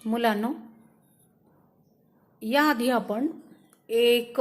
मुलांनो, याआधी आपण एक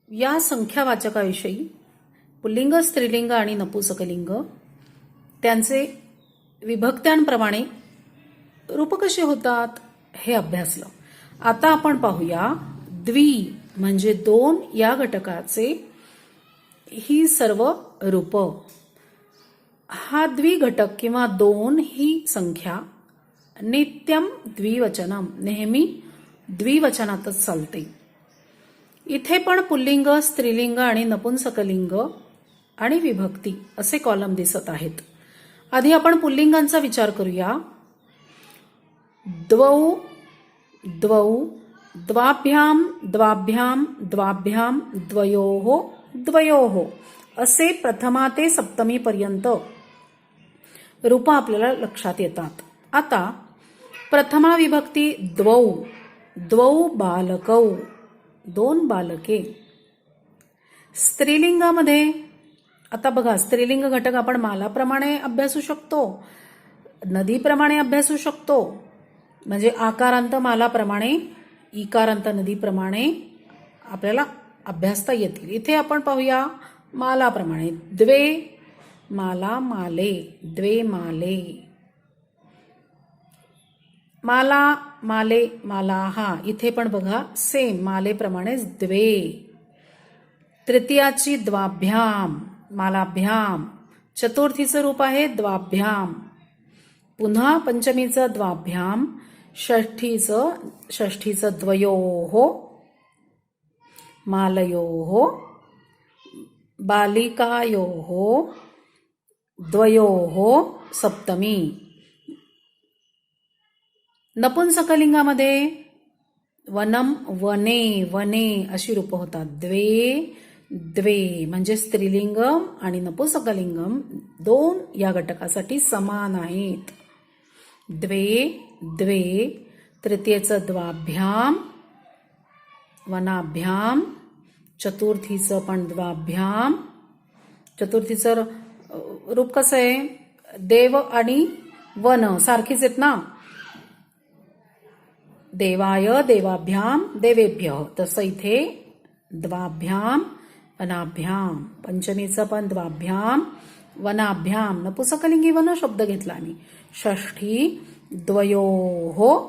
या संख्यावाचकाविषयी पुल्लिंग, स्त्रीलिंग आणि नपुंसकलिंग त्यांचे विभक्त्यांप्रमाणे रूप कसे होतात हे अभ्यासलं. आता आपण पाहूया द्वि म्हणजे दोन या घटकाचे ही सर्व रूप. हा द्विघटक किंवा दोन ही संख्या नित्यम द्विवचनम नेहमी द्विवचनातच चालते. इथे पण पुल्लिंग, स्त्रीलिंग आणि नपुंसकलिंग आणि विभक्ती असे कॉलम दिसत आहेत. आधी आपण पुल्लिंगांचा विचार करूया. द्वौ, द्वौ, द्वाभ्याम, द्वाभ्याम, द्वाभ्याम, द्वयोः, द्वयोः असे प्रथमा ते सप्तमी पर्यंत रूप आपल्याला लक्षात येतात. आता प्रथमा विभक्ती द्वौ, द्वौ बालकौ, दोन बालके. स्त्रीलिंगामध्ये आता बघा, स्त्रीलिंग घटक आपण मालाप्रमाणे अभ्यासू शकतो, नदीप्रमाणे अभ्यासू शकतो, म्हणजे आकारांत मालाप्रमाणे, इकारांत नदीप्रमाणे आपल्याला अभ्यासता येतील. इथे आपण पाहूया मालाप्रमाणे. द्वे माला, माले, द्वे माले. माला, माले, मालाहा. इथे पण बघा सेम मालेप्रमाणेच द्वे. तृतीयाची द्वाभ्याम, मालाभ्याम. चतुर्थीचं रूप आहे द्वाभ्याम. पुन्हा पंचमीचं द्वाभ्याम. षष्ठीचं द्वयोः, मालयोः. बालिकायोः, द्वयोः सप्तमी. नपुंसकलिंगामध्ये वनम, वने, वने अशी रूप होतात. द्वे, द्वे म्हणजे स्त्रीलिंगम आणि नपुंसकलिंगम दोन या घटकासाठी समान आहेत. द्वे, द्वे. तृतीयेचं द्वाभ्याम, वनाभ्याम. चतुर्थीचं पण द्वाभ्याम. चतुर्थीचं रूप कसं आहे? देव आणि वन सारखीच आहेत ना. देवाय, देवाभ्याम, देवेभ्य. तसं इथे द्वाभ्याम, वनाभ्याम. पंचमीचं पण द्वाभ्याम, वनाभ्याम. नपुंसकलिंगी वन शब्द घेतला आम्ही. षष्ठी द्वयोः,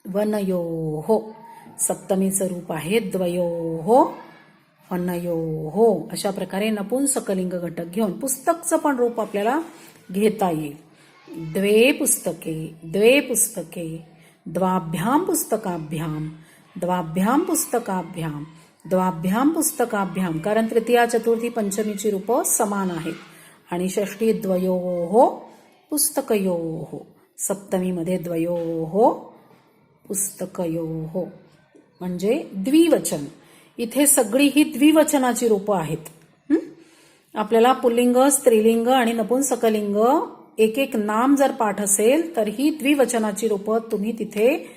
वनयोः. सप्तमीचं रूप आहे द्वयोः, वनयोः. अशा प्रकारे नपुंसकलिंग घटक घेऊन पुस्तकचं पण रूप आपल्याला घेता येईल. द्वे पुस्तके, द्वे पुस्तके. द्वाभ्याम पुस्तकाभ्याम, द्वाभ्याम पुस्तकाभ्याम, द्वाभ्याम पुस्तकाभ्याम. कारण तृतीया, चतुर्थी, पंचमीची रूप समान आहेत. आणि षष्ठी द्वयोः पुस्तकयोः. सप्तमीमध्ये द्वयोः पुस्तकयोः म्हणजे द्विवचन. इथे सगळी ही द्विवचनाची रूपं आहेत. आपल्याला पुल्लिंग, स्त्रीलिंग आणि नपुंसकलिंग एक एक नाम जर पाठ असेल तर ही द्विवचनाची रूपं तुम्ही तिथे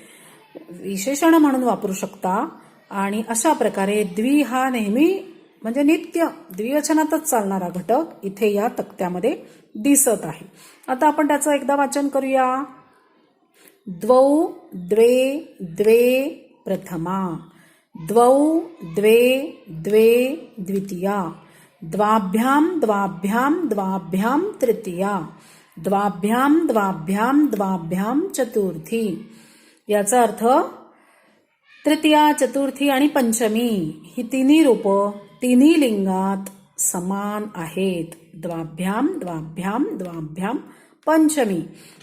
विशेषण म्हणून वापरू शकता. आणि अशा प्रकारे द्वि हा नेहमी म्हणजे नित्य द्विवचनातच चालणारा घटक इथे या तक्त्यामध्ये दिसत आहे. आता आपण त्याचं एकदा वाचन करूया. द्वौ, द्वे, द्वे प्रथमा. द्वौ, द्वे, द्वे द्वितीया. द्वाभ्याम, द्वाभ्याम, द्वाभ्याम तृतीया. द्वाभ्याम, द्वाभ्याम, द्वाभ्याम चतुर्थी. याचा अर्थ तृतीया, चतुर्थी आणि पंचमी ही तिन्ही रूपं तिन्ही लिंगात समान आहेत. द्वाभ्याम, द्वाभ्याम, द्वाभ्याम पंचमी.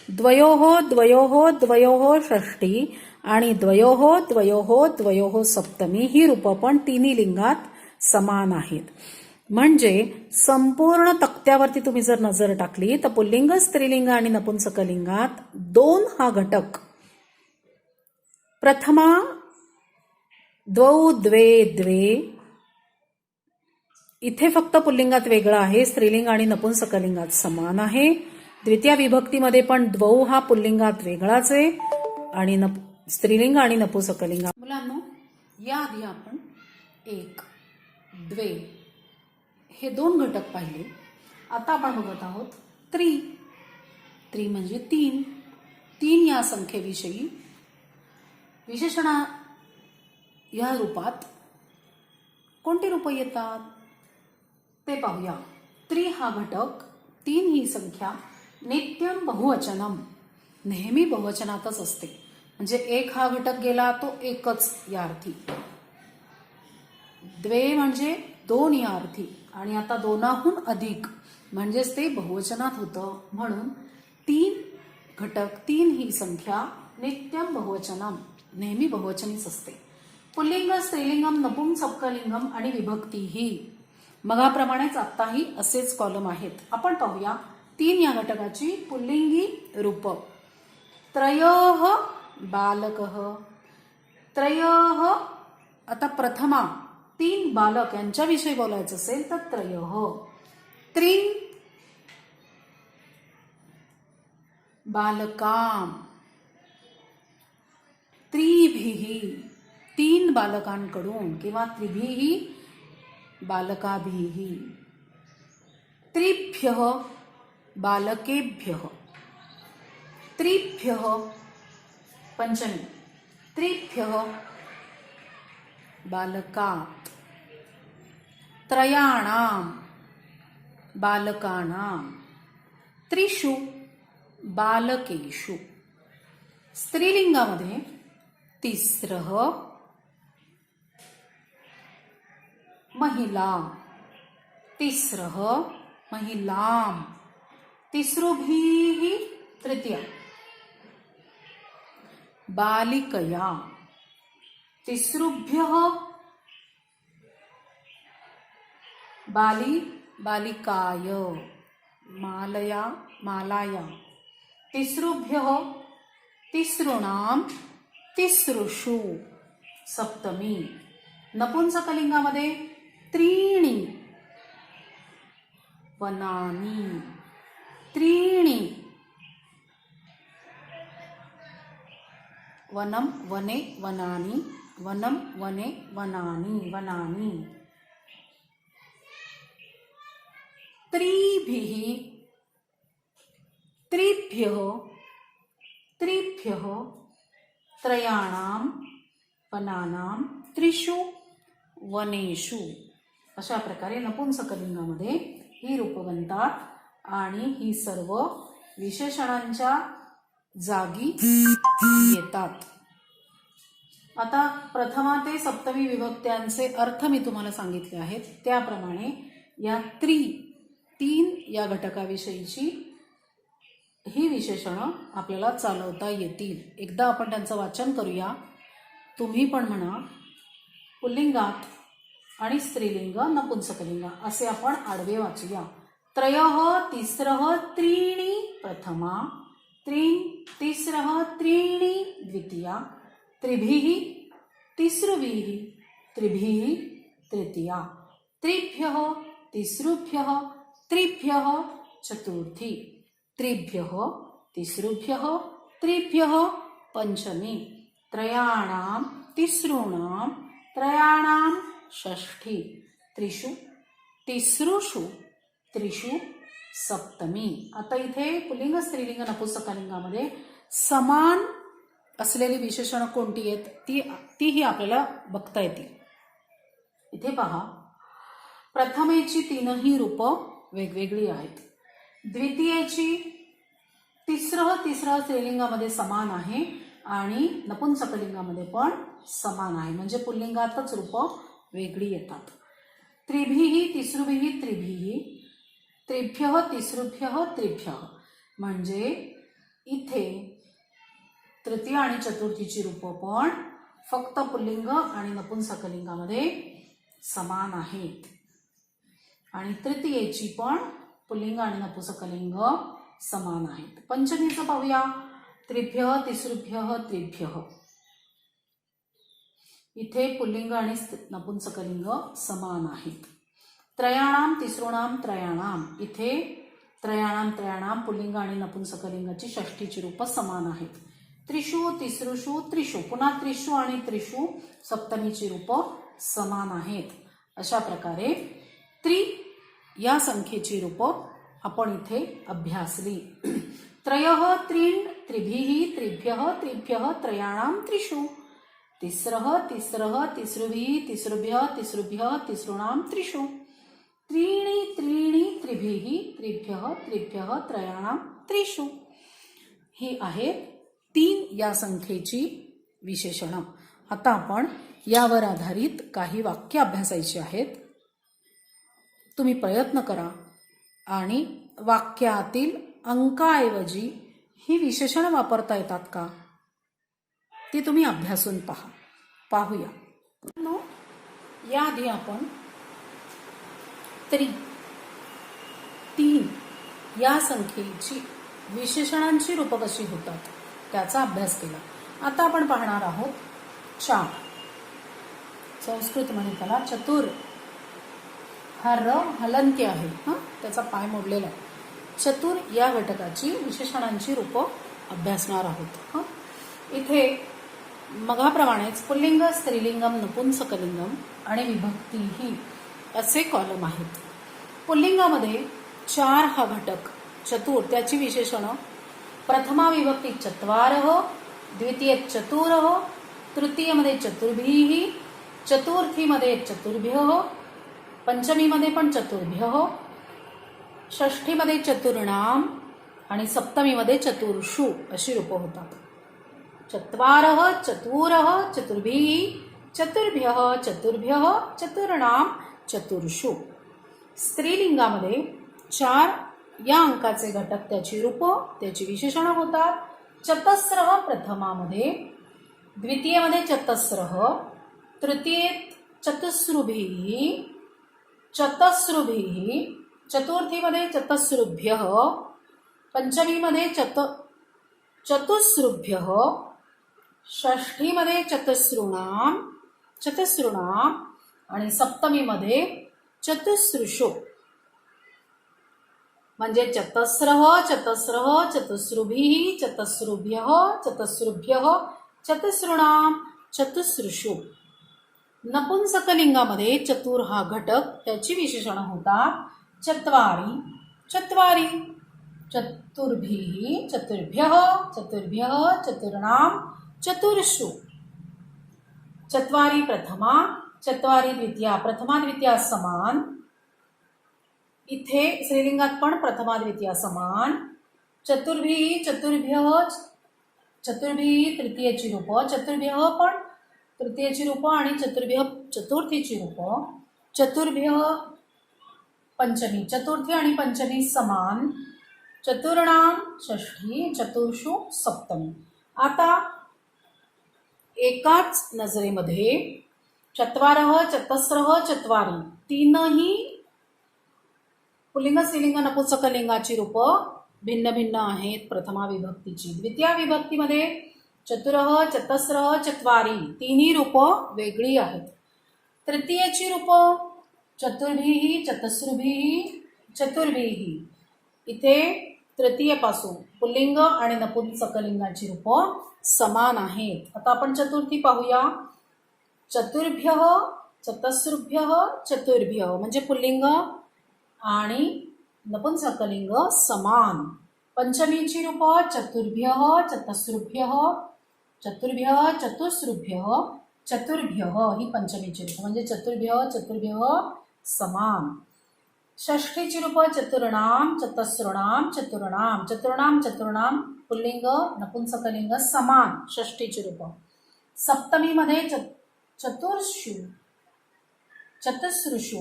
द्वयोः, द्वयोः, द्वयोः षष्ठी आणि द्वयोः, द्वयोः, द्वयोः सप्तमी ही रूपं पण तिन्ही लिंगात समान आहेत. म्हणजे संपूर्ण तक्त्यावरती तुम्ही जर नजर टाकली तर पुल्लिंग, स्त्रीलिंग आणि नपुंसकलिंगात दोन हा घटक प्रथमा द्वौ, द्वे, द्वे. इथे फक्त पुल्लिंगात वेगळं आहे, स्त्रीलिंग आणि नपुंसकलिंगात समान आहे. द्वितीय विभक्तीमध्ये पण द्वौ हा पुल्लिंगात वेगळाच आहे आणि स्त्रीलिंग आणि नपुंसकलिंगात. मुलांनो, याआधी आपण एक, द्वे हे दोन घटक पाहिले. आता आपण बघत आहोत त्रि. त्रि म्हणजे तीन. 3 या संख्येविषयी विशेषणा या रूपात कोणती रूपं येतात ते पाहूया. त्रि हा घटक, 3 ही संख्या, नित्यम बहुवचनम नेहमी बहुवचनातच असते. म्हणजे 1 हा घटक गेला तो एकच या अर्थी. द्वे म्हणजे 2 या अर्थी. आणि आता 2हून अधिक म्हणजेच ते बहुवचनात होतं. म्हणून 3 घटक, 3 ही संख्या, नित्यम बहुवचनम नेहमी बहुवचनीच असते. पुल्लिंग, स्त्रीलिंगम, नपुंसकलिंगम आणि विभक्तीही मगाप्रमाणेच आत्ताही असेच कॉलम आहेत. आपण पाहूया 3 या घटकाची पुल्लिंगी रूप. त्रयः बालकः. त्रयः, आता प्रथमा 3 बालक यांच्याविषयी बोलायचं असेल तर त्रयः. त्रीं बालकां. त्रिभिः 3 बालकांकडून किंवा त्रिभिः बालकाभिः. त्रिभ्यः बालकेभ्यः. त्रिभ्यः पंचमी. त्रिभ्यः बालकात्. त्रयाणां बालकानां. त्रिषु बालकेषु. स्त्रीलिंगामध्ये तिस्रः महिला. तिस्रः महिलां. तिसृभिः तृतीया. बालिकया. तिसृभ्यः बालिकाय. मालया मालाया. तिसृभ्यः तिसृणां तिसृषु. सप्तमी. नपुंसकलिंगामध्ये त्रीणि वनानि. त्रीणि वनम वने वनानि. वनम वने वनानि वनानि. त्रिभिः त्रिभ्यः त्रिभ्यः. त्रयाणां वनानां. त्रिषु वनेषु. अशा प्रकारे नपुंसकलिंगामध्ये ही रूपं बनतात आणि ही सर्व विशेषणांच्या जागी येतात. आता प्रथमा ते सप्तमी विभक्त्यांचे अर्थ मी तुम्हाला सांगितले आहेत. त्याप्रमाणे या 3 या घटकाविषयीची ही विशेषणं आपल्याला चालवता येतील. एकदा आपण त्यांचं वाचन करूया. तुम्ही पण म्हणा. पुल्लिंगात आणि स्त्रीलिंग, नपुंसकलिंग असे आपण आडवे वाचूया. त्रयः तिस्रः त्रीणि प्रथमा. त्रीन् तिस्रः त्रीणि द्वितीया. त्रिभिः तिसृभिः त्रिभिः तृतीया. त्रिभ्यः तिसृभ्यः त्रिभ्यः चतुर्थी. त्रिभ्यः तिसृभ्यः त्रिभ्यः पंचमी. त्रयाणां तिसॄणां त्रयाणां षष्ठी. त्रिषु तिसृषु त्रिषु सप्तमी. आता इथे पुल्लिंग, स्त्रीलिंग, नपुंसकलिंगामध्ये समान असलेली विशेषणं कोणती आहेत तीही आपल्याला बघता येतील. इथे पहा. प्रथमेची 3ही रूपं वेगवेगळी आहेत. द्वितीयेची तिसरं स्त्रीलिंगामध्ये समान आहे आणि नपुंसकलिंगामध्ये पण समान आहे. म्हणजे पुल्लिंगातच रूपं वेगळी येतात. त्रिभिः तिसृभिः त्रिभिः. त्रिभ्यः तिसृभ्यः त्रिभ्यः. म्हणजे इथे तृतीय आणि चतुर्थीची रूपं पण फक्त पुल्लिंग आणि नपुंसकलिंगामध्ये समान आहेत. आणि तृतीयेची पण पुल्लिंग आणि नपुंसकलिंग समान आहेत. पंचमीचं पाहूया. त्रिभ्यः तिसृभ्यः त्रिभ्यः. इथे पुल्लिंग आणि नपुंसकलिंग समान आहेत. त्रयाणां तिसॄणां त्रयाणां. इथे त्रयाणां पुल्लिंग आणि नपुंसकलिंगाची षष्ठीची रूपं समान आहेत. त्रिषु तिसृषु त्रिषु. पुन्हा त्रिषु आणि त्रिषु सप्तमीची रूपं समान आहेत. अशा प्रकारे या संख्येची रूपं आपण इथे अभ्यासली. त्रयः त्रीन् त्रिभिः त्रिभ्यः त्रिभ्यः त्रयाणां त्रिषु तिस्रः तिस्रः तिसृभिः तिसृभ्यः तिसृभ्यः तिसॄणां त्रिषु त्रीणि त्रीणि त्रिभिः त्रिभ्यः त्रिभ्यः त्रयाणां त्रिषु. ही आहेत 3 या संख्येची विशेषणं. आता आपण यावर आधारित काही वाक्य अभ्यासायची आहेत. तुम्ही प्रयत्न करा आणि वाक्यातील अंकाऐवजी ही विशेषणं वापरता येतात का ती तुम्ही अभ्यासून पाहूया. याआधी आपण 3 या संख्येची विशेषणांची रूपं कशी होतात त्याचा अभ्यास केला. आता आपण पाहणार आहोत 4. संस्कृत म्हणे त्याला चतुर. हा र हलंती आहे, त्याचा पाय मोडलेला आहे. चतुर या घटकाची विशेषणांची रूपं अभ्यासणार आहोत. इथे मगाप्रमाणेच पुल्लिंग, स्त्रीलिंगम, नपुंसकलिंगम आणि विभक्ती ही असे कॉलम आहेत. पुल्लिंगामध्ये 4 हा घटक चतुर, त्याची विशेषणं प्रथमा विभक्ती चत्वारः, द्वितीय चतुरः, तृतीयमध्ये चतुर्भिः, चतुर्थीमध्ये चतुर्भ्यः, पंचमीमध्ये पण चतुर्भ्यः, षष्ठीमध्ये चतुर्णाम आणि सप्तमीमध्ये चतुर्षु अशी रूपं होतात. चत्वारः चतुरः चतुर्भिः चतुर्भ्यः चतुर्भ्यः चतुर्णाम चतुर्षु. स्त्रीलिंगामध्ये 4 या अंकाचे घटक, त्याची रूपं, त्याची विशेषणं होतात. चतस्रः प्रथमामध्ये, द्वितीयमध्ये चतस्रः, तृतीयेत चतुस्रुभिः चतस्रुभिः, चतुर्थीमध्ये चतस्रुभ्यः, पंचमीमध्ये चतुस्रुभ्यः, षष्ठीमध्ये चतस्रुणाम आणि सप्तमीमध्ये चतुस्रुषु. म्हणजे चतस्रः चतस्रः चतुस्रुभिः चतस्रुभ्यः चतस्रुभ्यः चतुस्रुणाम चतुस्रुषु. नपुंसकलिंगामध्ये चतुर हा घटक, त्याची विशेषणं होतात चत्वारि चत्वारि, चतुर्भिः चतुर्भ्यः चतुर्भ्यः चतुर्णाम चतुर्षु. चत्वारि प्रथमा, चत्वारि द्वितीया. प्रथमा द्वितीया समान. इथे स्त्रीलिंगात पण प्रथमा द्वितीया समान. चतुर्भिः चतुर्भ्यः, चतुर्भिः तृतीयेची रूपं, चतुर्भ्यः पण तृतीयेची रूपं आणि चतुर्भ्यः चतुर्थीची रूपं. चतुर्भ्यः पंचमी, चतुर्थी आणि पंचमी समान. चतुर्णाम षष्ठी, चतुर्षु सप्तमी. आता एकाच नजरेमध्ये चत्वारः चतस्रः चत्वारि, 3ही पुल्लिंग, स्त्रीलिंग, नपुंसकलिंगाची रूपं भिन्न भिन्न आहेत प्रथमा विभक्तीची. द्वितीया विभक्तीमध्ये चतुरः चतस्रः चत्वारि, 3ही रूपं वेगळी आहेत. तृतीयेची रूपं चतुर्भिः चतस्रुभिः चतुर्भिः. इथे तृतीयेपासून पुल्लिंग आणि नपुंसकलिंगाची रूपं समान आहेत. आता आपण चतुर्थी पाहूया. चतुर्भ्यः चतस्रुभ्यः चतुर्भ्यः, म्हणजे पुल्लिंग आणि नपुंसकलिंग समान. पंचमीची रूपं चतुर्भ्यः चतस्रुभ्यः चतुर्भ्यः चतुस्रुभ्यः चतुर्भ्यः, ही पंचमीची रूपं, म्हणजे चतुर्भ्यः चतुर्भ्यः समान. षष्ठीची रूपं चतुर्णाम चतस्रुणाम चतुर्णाम, चतुर्णाम चतुर्णाम पुल्लिंग नपुंसकलिंग समान षष्ठीची रूपं. सप्तमीमध्ये चतुर्षु चतुस्रुषु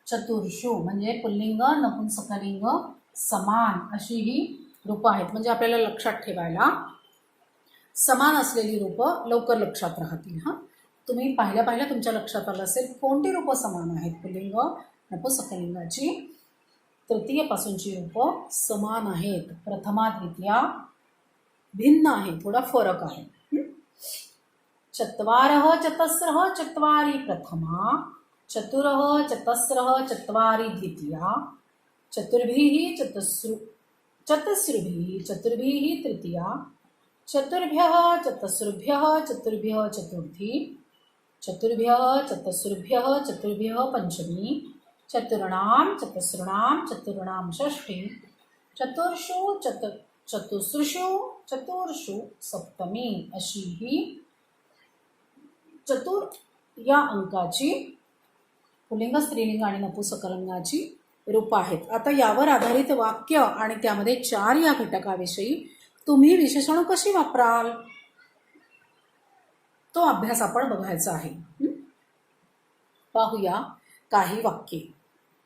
चतुर्षु, म्हणजे पुल्लिंग नपुंसकलिंग समान अशी ही रूपं आहेत. म्हणजे आपल्याला लक्षात ठेवायला समान असलेली रूपं लवकर लक्षात राहतील. तुम्ही पाहिल्या तुमच्या लक्षात आलं असेल कोणती रूपं समान आहेत. पुल्लिंग नपुंसकलिंगाची तृतीयपासूनची रूपं समान आहेत. प्रथमा द्वितीया भिन्न आहे, थोडा फरक आहे. चत्वारः चतस्रः चत्वारि प्रथमा, चतुरः चतस्रः चत्वारि द्वितीया, चतुर्भिः चतस्रुभिः चतुर्भिः तृतीया, चतुर्भ्यः चतस्रुभ्यः चतुर्भ्यः चतुर्थी, चतुर्भ्यः चतस्रुभ्यः चतुर्भ्यः पंचमी, चतुर्णाम चतस्रुणाम चतुर्णाम षष्ठी, चतुर्षु चतुसृषु चतुर्षु सप्तमी अशी ही चतुर या अंकाची पुल्लिंग स्त्रीलिंग आणि नपुंसकलिंगाची रूप आहेत. आता यावर आधारित वाक्य आणि त्यामध्ये 4 या घटकाविषयी तुम्ही विशेषण कशी वापराल तो अभ्यास आपण बघायचा आहे. पाहूया काही वाक्ये.